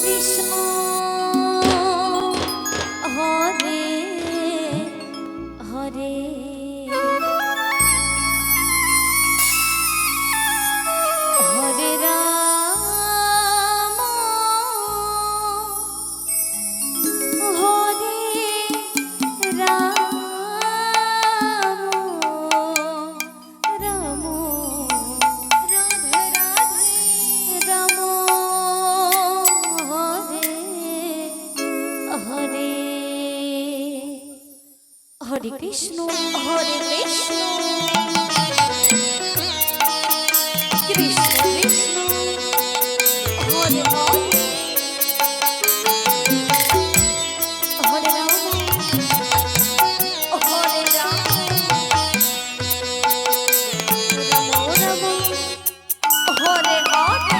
Krishna Hare Hare Hare Ram Hare Ram Ram Radhe Radhe Ram Hare Hare Hare Krishna Hare Krishna Krishna Krishna Hare Hare Hare Ram Hare Ram Ram Ram Hare Hare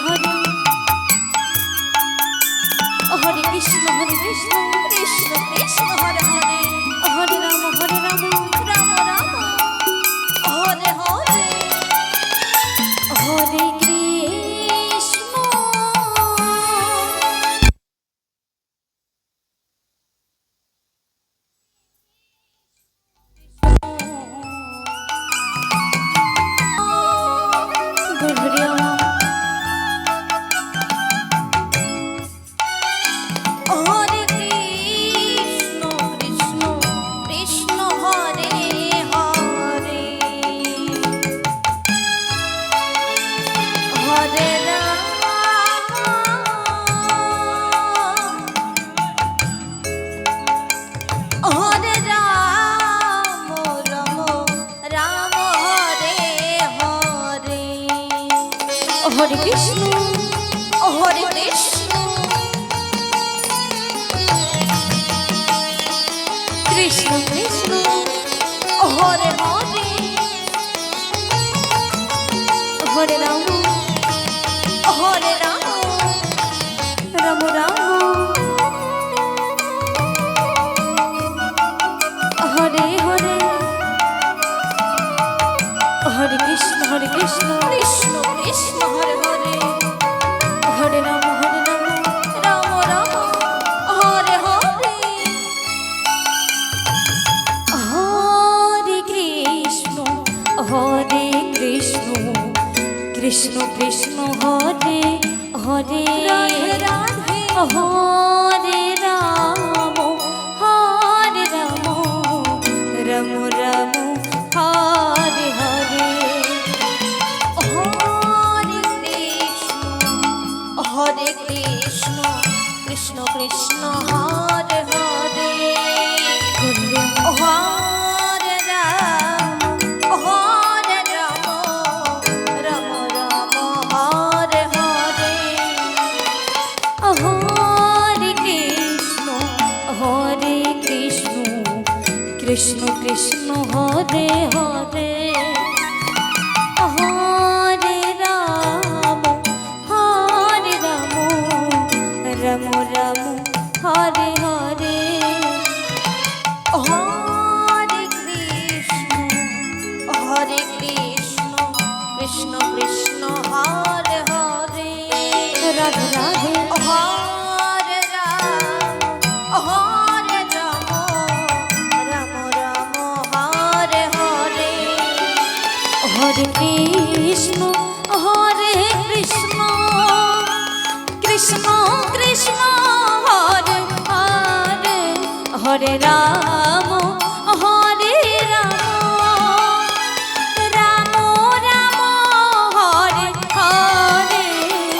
Hare Hare Hare Krishna Krishna Krishna Hare Hare Hare Ram Ram Ram Hare Hare Hare Krishna Hare Ram Hare Krishna Krishna Krishna Hare Hare Hare Ram Hare Ram Ram Ram Hare Hare Hare Krishna Hare Krishna Krishna Krishna Hare Hare Hare Ram Hare Ram Ram Ram Hare Hare Hare Krishna Krishna Krishna Hare Hare Hare Ram Ram Ram Hare Hare Hare Krishna Krishna Krishna Hare Hare Radhe Radhe Hare Ram Ram Ram Hare Hare Hare Krishna Krishna Krishna Hare Hare Hare Ram Ram Ram Hare Hare Hare Krishna Krishna Krishna Hare Hare Hare Ram Ram Ram Hare Hare Hare Krishna Krishna Krishna Hare Hare Radhe Radhe Hare Ram Ram Ram Hare Hare Hare Krishna Krishna Krishna Hare Hare Hare Ram Hare Ram Ram Ram Hare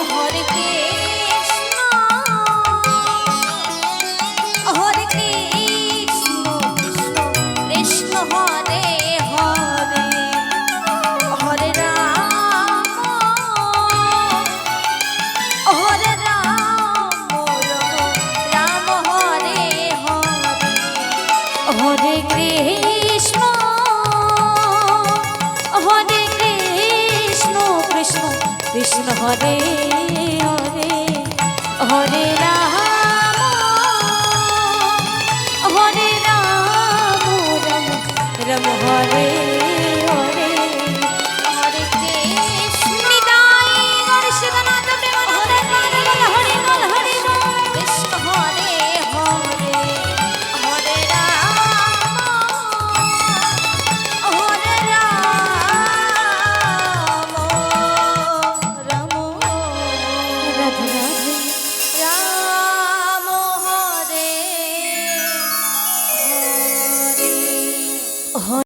Hare Hare Krishna Krishna Hare Hare Hare Ram Hare Ram Ram Hare Hare Hare Krishna Krishna Krishna Hare Hare Hare Ram